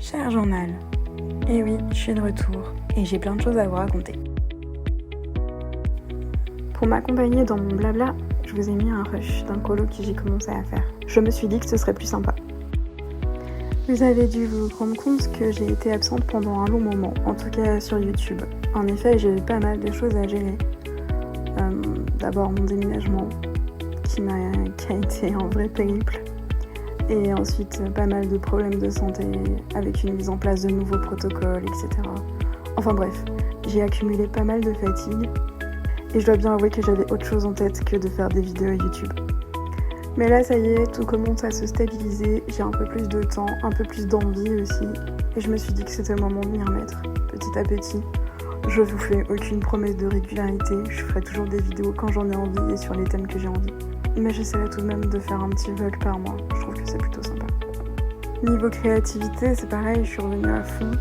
Cher journal, eh oui, je suis de retour et j'ai plein de choses à vous raconter. Pour m'accompagner dans mon blabla, je vous ai mis un rush d'un colo que j'ai commencé à faire. Je me suis dit que ce serait plus sympa. Vous avez dû vous rendre compte que j'ai été absente pendant un long moment, en tout cas sur YouTube. En effet, j'ai eu pas mal de choses à gérer. D'abord mon déménagement, qui a été un vrai périple. Et ensuite, pas mal de problèmes de santé, avec une mise en place de nouveaux protocoles, etc. Enfin bref, j'ai accumulé pas mal de fatigue. Et je dois bien avouer que j'avais autre chose en tête que de faire des vidéos YouTube. Mais là, ça y est, tout commence à se stabiliser, j'ai un peu plus de temps, un peu plus d'envie aussi. Et je me suis dit que c'était le moment de m'y remettre, petit à petit. Je vous fais aucune promesse de régularité, je ferai toujours des vidéos quand j'en ai envie et sur les thèmes que j'ai envie. Mais j'essaierai tout de même de faire un petit vlog par mois, je trouve que c'est plutôt sympa. Niveau créativité, c'est pareil, je suis revenue à fond,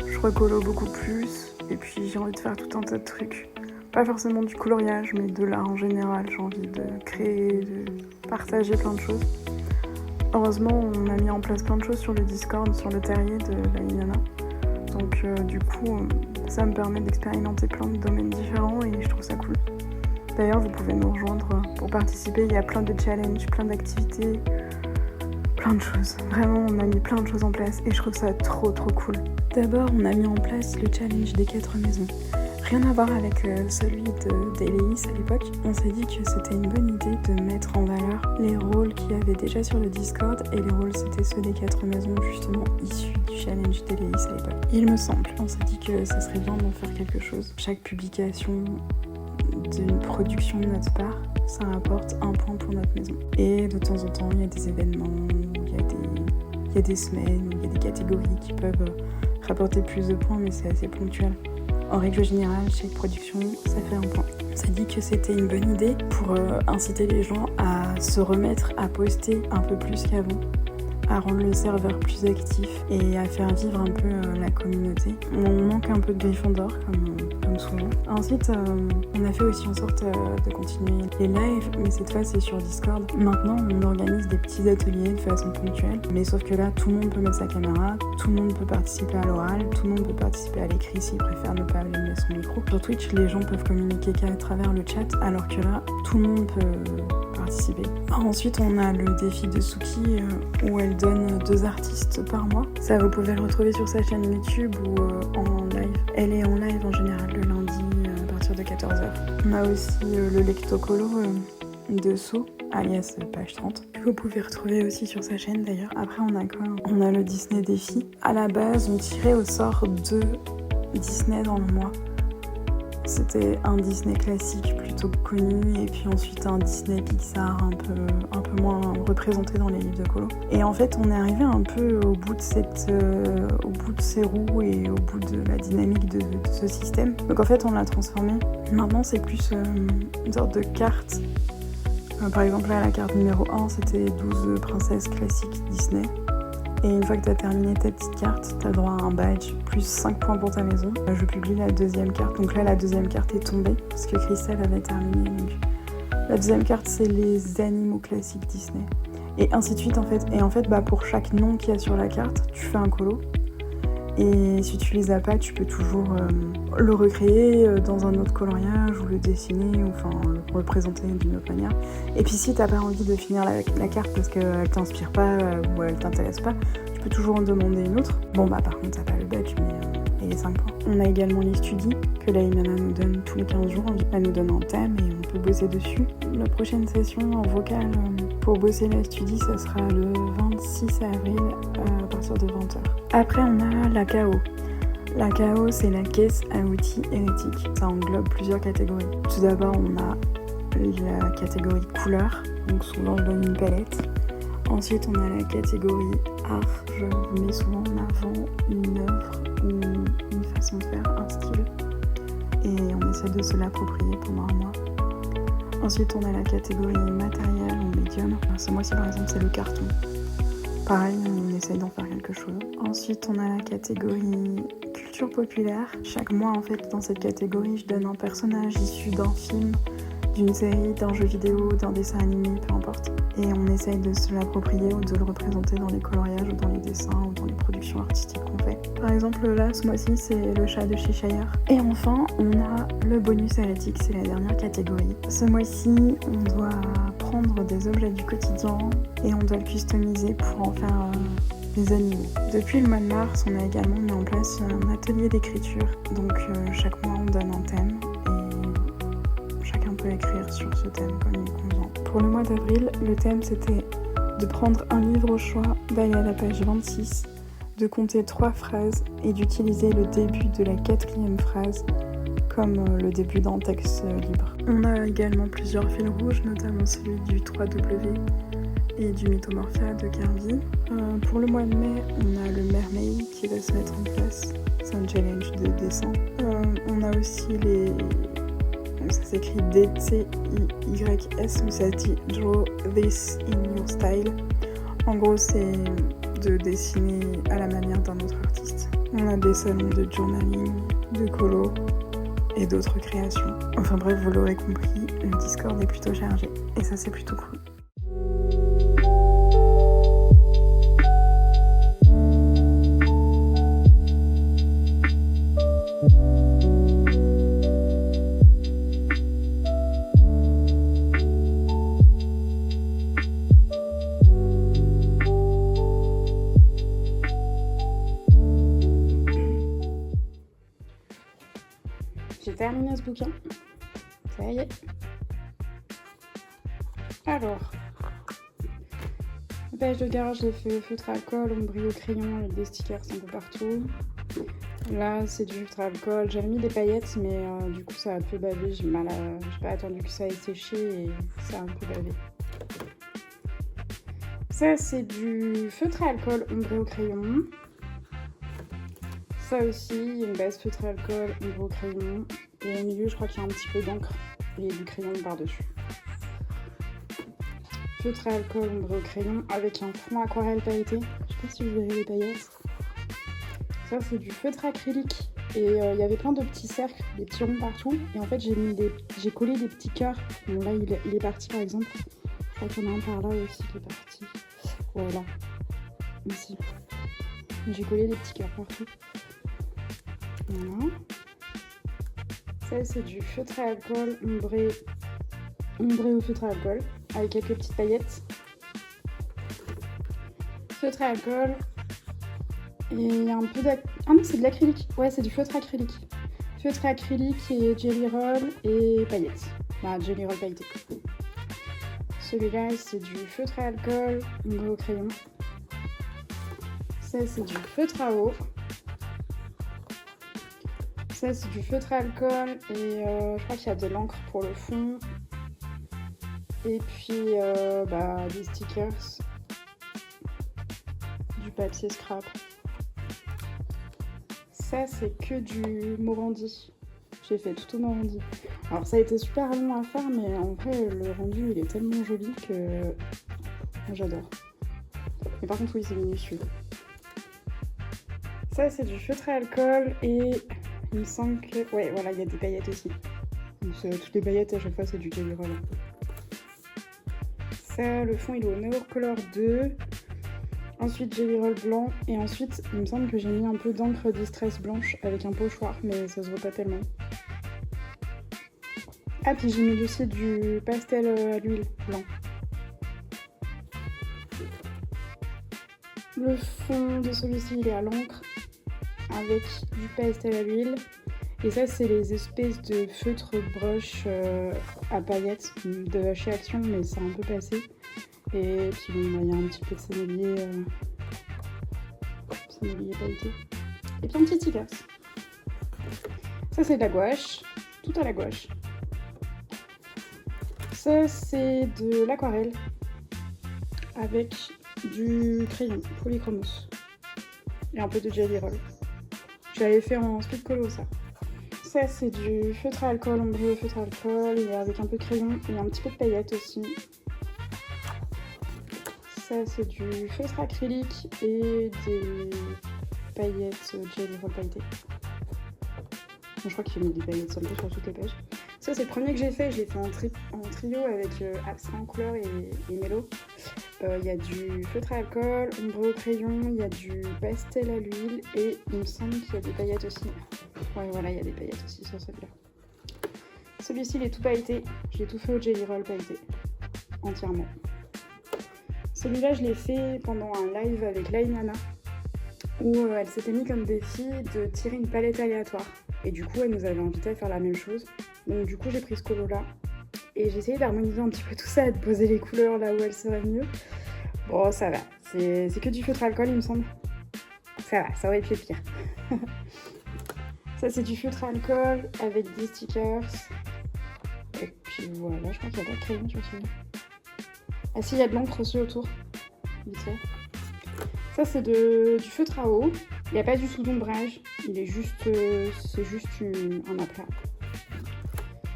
je recolo beaucoup plus, et puis j'ai envie de faire tout un tas de trucs. Pas forcément du coloriage, mais de l'art en général, j'ai envie de créer, de partager plein de choses. Heureusement, on a mis en place plein de choses sur le Discord, sur le terrier de la Iliana. Donc du coup, ça me permet d'expérimenter plein de domaines différents et je trouve ça cool. D'ailleurs, vous pouvez nous rejoindre pour participer, il y a plein de challenges, plein d'activités, plein de choses. Vraiment, on a mis plein de choses en place et je trouve ça trop cool. D'abord, on a mis en place le challenge des 4 maisons. Rien à voir avec celui d'Éléis à l'époque. On s'est dit que c'était une bonne idée de mettre en valeur les rôles qu'il y avait déjà sur le Discord et les rôles c'était ceux des 4 maisons justement issus du challenge d'Éléis à l'époque. Il me semble, on s'est dit que ça serait bien d'en faire quelque chose. Chaque publication d'une production de notre part, ça apporte un point pour notre maison. Et de temps en temps, il y a des événements, il y a des semaines, il y a des catégories qui peuvent rapporter plus de points, mais c'est assez ponctuel. En règle générale, chaque production, ça fait un point. On s'est dit que c'était une bonne idée pour inciter les gens à se remettre à poster un peu plus qu'avant, à rendre le serveur plus actif et à faire vivre un peu la communauté. On manque un peu de Gryffondor, comme souvent. Ensuite, on a fait aussi en sorte de continuer les lives, mais cette fois c'est sur Discord. Maintenant, on organise des petits ateliers de façon ponctuelle, mais sauf que là, tout le monde peut mettre sa caméra, tout le monde peut participer à l'oral, tout le monde peut participer à l'écrit s'il préfère ne pas allumer son micro. Sur Twitch, les gens peuvent communiquer qu'à travers le chat, alors que là, tout le monde peut participer. Ensuite, on a le défi de Suki où elle donne 2 artistes par mois. Ça, vous pouvez le retrouver sur sa chaîne YouTube ou en live. Elle est en live en général le lundi à partir de 14h. On a aussi le lectocolo de So, alias page 30. Vous pouvez retrouver aussi sur sa chaîne d'ailleurs. Après, on a quoi ? On a le Disney Défi. À la base, on tirait au sort 2 Disney dans le mois. C'était un Disney classique plutôt connu et puis ensuite un Disney Pixar un peu moins représenté dans les livres de colo. Et en fait, on est arrivé un peu au bout de ces roues et au bout de la dynamique de ce système. Donc en fait, on l'a transformé. Maintenant, c'est plus une sorte de carte. Par exemple, là, la carte numéro 1, c'était 12 princesses classiques Disney. Et une fois que tu as terminé ta petite carte, tu as droit à un badge, plus 5 points pour ta maison. Je publie la 2e carte, donc là la 2e carte est tombée, parce que Christelle avait terminé. Donc la 2e carte, c'est les animaux classiques Disney. Et ainsi de suite en fait. Et en fait, pour chaque nom qu'il y a sur la carte, tu fais un colo. Et si tu les as pas, tu peux toujours le recréer dans un autre coloriage ou le dessiner ou enfin le représenter d'une autre manière. Et puis si t'as pas envie de finir la carte parce qu'elle t'inspire pas ou elle t'intéresse pas, tu peux toujours en demander une autre. Bon par contre t'as pas le badge mais et les 5 points. On a également les studies que la Iliana nous donne tous les 15 jours. Elle nous donne un thème et on peut bosser dessus. La prochaine session en vocal pour bosser la studie, ça sera le 26 avril à partir de 20h. Après, on a la KO. La KO, c'est la caisse à outils hérétique. Ça englobe plusieurs catégories. Tout d'abord, on a la catégorie couleur, donc souvent je donne une palette. Ensuite, on a la catégorie art. Je mets souvent en avant une œuvre ou une façon de faire, un style. Et on essaie de se l'approprier pendant un mois. Ensuite, on a la catégorie matériel ou médium. Ce mois-ci, par exemple, c'est le carton. Pareil, on essaye d'en faire quelque chose. Ensuite, on a la catégorie culture populaire. Chaque mois, en fait, dans cette catégorie, je donne un personnage issu d'un film, d'une série, d'un jeu vidéo, d'un dessin animé, peu importe. Et on essaye de se l'approprier ou de le représenter dans les coloriages ou dans les dessins ou dans les productions artistiques qu'on fait. Par exemple, là, ce mois-ci, c'est le chat de Cheshire. Et enfin, on a le bonus hérétique, c'est la dernière catégorie. Ce mois-ci, on doit prendre des objets du quotidien et on doit le customiser pour en faire des animaux. Depuis le mois de mars, on a également mis en place un atelier d'écriture. Donc chaque mois, on donne un thème et chacun peut écrire sur ce thème comme il convient. Pour le mois d'avril, le thème c'était de prendre un livre au choix, d'aller à la page 26, de compter 3 phrases et d'utiliser le début de la 4e phrase comme le début d'un texte libre. On a également plusieurs fils rouges, notamment celui du 3W et du Mythomorphia de Kirby. Pour le mois de mai, on a le Mermaid qui va se mettre en place. C'est un challenge de dessin. On a aussi les... Ça s'écrit DTIYS, mais ça dit Draw This in Your Style. En gros, c'est de dessiner à la manière d'un autre artiste. On a des salons de journaling, de colo et d'autres créations. Enfin bref, vous l'aurez compris, le Discord est plutôt chargé. Et ça, c'est plutôt cool. J'ai terminé ce bouquin. Ça y est. Alors, la page de garage, j'ai fait feutre à alcool, ombré au crayon avec des stickers un peu partout. Là, c'est du feutre à alcool. J'avais mis des paillettes, mais du coup, ça a un peu bavé. J'ai pas attendu que ça ait séché et ça a un peu bavé. Ça, c'est du feutre à alcool ombré au crayon. Ça aussi, il y a une base feutre à alcool ombré au crayon. Et au milieu, je crois qu'il y a un petit peu d'encre et du crayon par-dessus. Feutre à alcool ombré au crayon avec un fond aquarelle pailleté. Je sais pas si vous verrez les paillettes. Ça, c'est du feutre acrylique. Et il y avait plein de petits cercles, des petits ronds partout. Et en fait, j'ai collé des petits cœurs. Bon, là, il est parti, par exemple. Je crois qu'il y en a un par là aussi qui est parti. Voilà. Ici. J'ai collé des petits cœurs partout. Voilà. Ça, c'est du feutre à alcool ombré au feutre à alcool avec quelques petites paillettes. Feutre à alcool et un peu d'acrylique. Ah non, c'est de l'acrylique. Ouais, c'est du feutre acrylique. Feutre acrylique et jelly roll et paillettes. Bah, jelly roll pailleté. Celui-là, c'est du feutre à alcool ombré au crayon. Ça, c'est du feutre à eau. Ça, c'est du feutre à alcool et je crois qu'il y a de l'encre pour le fond. Et puis des stickers, du papier scrap. Ça, c'est que du Morandi. J'ai fait tout au Morandi. Alors, ça a été super long à faire, mais en vrai, le rendu, il est tellement joli que moi, j'adore. Mais par contre, oui, c'est minutieux. Ça, c'est du feutre à alcool et... il me semble que... ouais, voilà, il y a des paillettes aussi. Donc, toutes les paillettes, à chaque fois, c'est du jelly roll. Ça, le fond, il est au Neocolor 2. Ensuite, jelly roll blanc. Et ensuite, il me semble que j'ai mis un peu d'encre distress blanche avec un pochoir, mais ça se voit pas tellement. Ah, puis j'ai mis aussi du pastel à l'huile blanc. Le fond de celui-ci, il est à l'encre avec du pastel à l'huile. Et ça, c'est les espèces de feutres brush à paillettes de chez Action, mais c'est un peu passé. Et puis bon, il y a un petit peu de sénélier pailleté. Et puis un petit stickers. Ça, c'est de la gouache, tout à la gouache. Ça, c'est de l'aquarelle avec du crayon polychromos et un peu de jelly roll. Je l'avais fait en speed colo, ça. Ça, c'est du feutre à alcool, ombré au feutre à alcool, et avec un peu de crayon et un petit peu de paillettes aussi. Ça, c'est du feutre acrylique et des paillettes jelly roll pailletées. Bon, je crois qu'il y a mis des paillettes seulement sur toutes les pages. Ça, c'est le premier que j'ai fait. Je l'ai fait en trio avec Abstrait en couleur et Mélo. Il y a du feutre à alcool, ombre au crayon, il y a du pastel à l'huile et il me semble qu'il y a des paillettes aussi. Ouais, voilà, il y a des paillettes aussi sur celui-là. Celui-ci, il est tout pailleté. Je l'ai tout fait au Jelly Roll pailleté. Entièrement. Celui-là, je l'ai fait pendant un live avec Lainana où elle s'était mis comme défi de tirer une palette aléatoire. Et du coup, elle nous avait invité à faire la même chose. Donc du coup, j'ai pris ce colo-là. Et j'ai essayé d'harmoniser un petit peu tout ça et de poser les couleurs là où elles seraient mieux. Bon, ça va. C'est que du feutre alcool, il me semble. Ça va, ça aurait pu être pire. Ça, c'est du feutre alcool avec des stickers. Et puis voilà, je crois qu'il n'y a pas de crayon sur celui-là. Ah si, il y a de l'encre aussi autour. Vite fait. Ça, c'est du feutre à eau. Il n'y a pas du tout d'ombrage. Il est juste, c'est juste un aplat.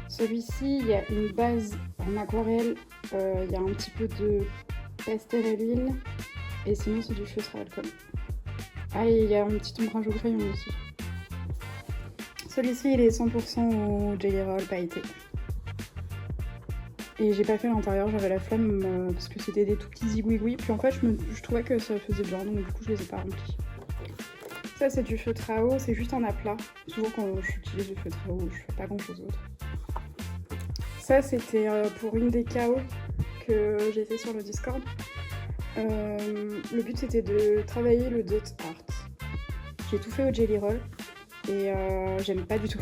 Celui-ci, il y a une base en aquarelle. Il y a un petit peu de pastel à l'huile. Et sinon, c'est du feutre à alcool. Ah, et il y a un petit ombrage au crayon aussi. Celui-ci, il est 100% au Jelly Roll pailleté. Et j'ai pas fait l'intérieur, j'avais la flemme parce que c'était des tout petits zigouigouis. Puis en fait, je trouvais que ça faisait bien, donc du coup, je les ai pas remplis. Ça, c'est du feutre à eau, c'est juste un aplat. Souvent, quand j'utilise du feutre à eau, je fais pas grand-chose d'autre. Ça, c'était pour une des KO que j'ai fait sur le Discord. Le but, c'était de travailler le dot art. J'ai tout fait au Jelly Roll et j'aime pas du tout.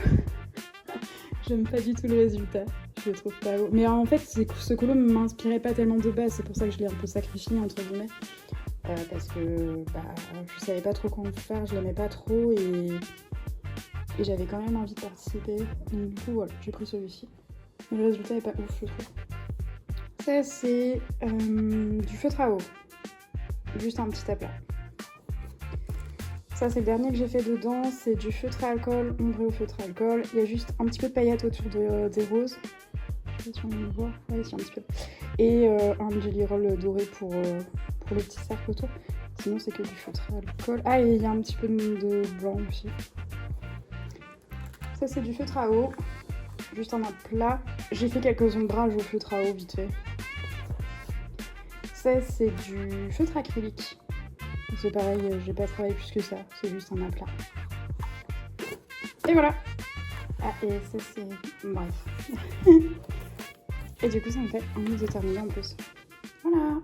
J'aime pas du tout le résultat. Je le trouve pas beau. Mais en fait, ce colo m'inspirait pas tellement de base, c'est pour ça que je l'ai un peu sacrifié, entre guillemets. Parce que je savais pas trop comment faire, je l'aimais pas trop et j'avais quand même envie de participer. Donc du coup, voilà, j'ai pris celui-ci. Mais le résultat est pas ouf, je trouve. Ça, c'est du feutre à eau. Juste un petit aplat. Ça, c'est le dernier que j'ai fait dedans. C'est du feutre à alcool, ombré au feutre à alcool. Il y a juste un petit peu de paillettes autour des roses. Je sais pas si on le voit. Ouais, si, un petit peu. Et un Jelly Roll doré pour le petit cercle autour. Sinon, c'est que du feutre à alcool. Ah, et il y a un petit peu de blanc aussi. Ça, c'est du feutre à eau. Juste un aplat. J'ai fait quelques ombrages au feutre à eau, vite fait. Ça, c'est du feutre acrylique. C'est pareil, j'ai pas travaillé plus que ça. C'est juste un aplat. Et voilà. Ah, et ça, c'est... Bref. Et du coup, ça me fait envie de terminer en plus. Voilà.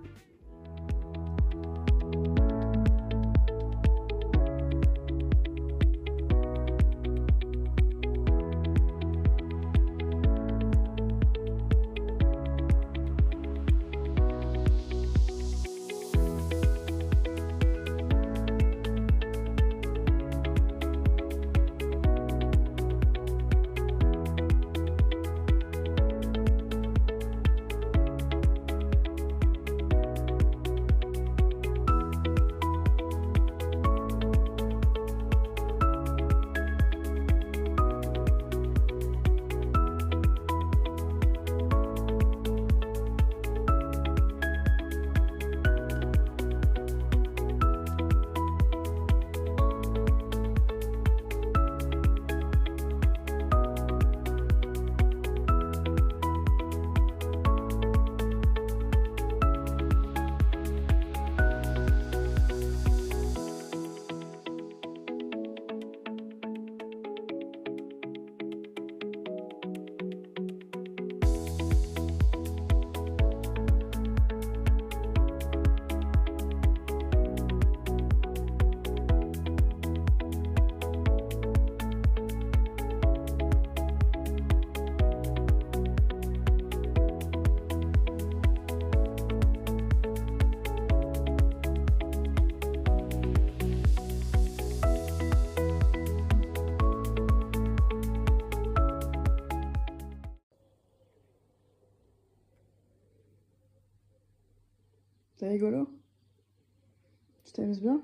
C'est rigolo. Tu t'amuses bien?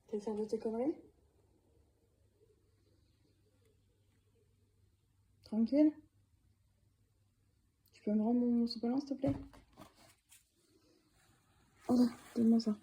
T'es fière de tes conneries? Tranquille? Tu peux me rendre mon sopalin, s'il te plaît? Oh, donne-moi ça.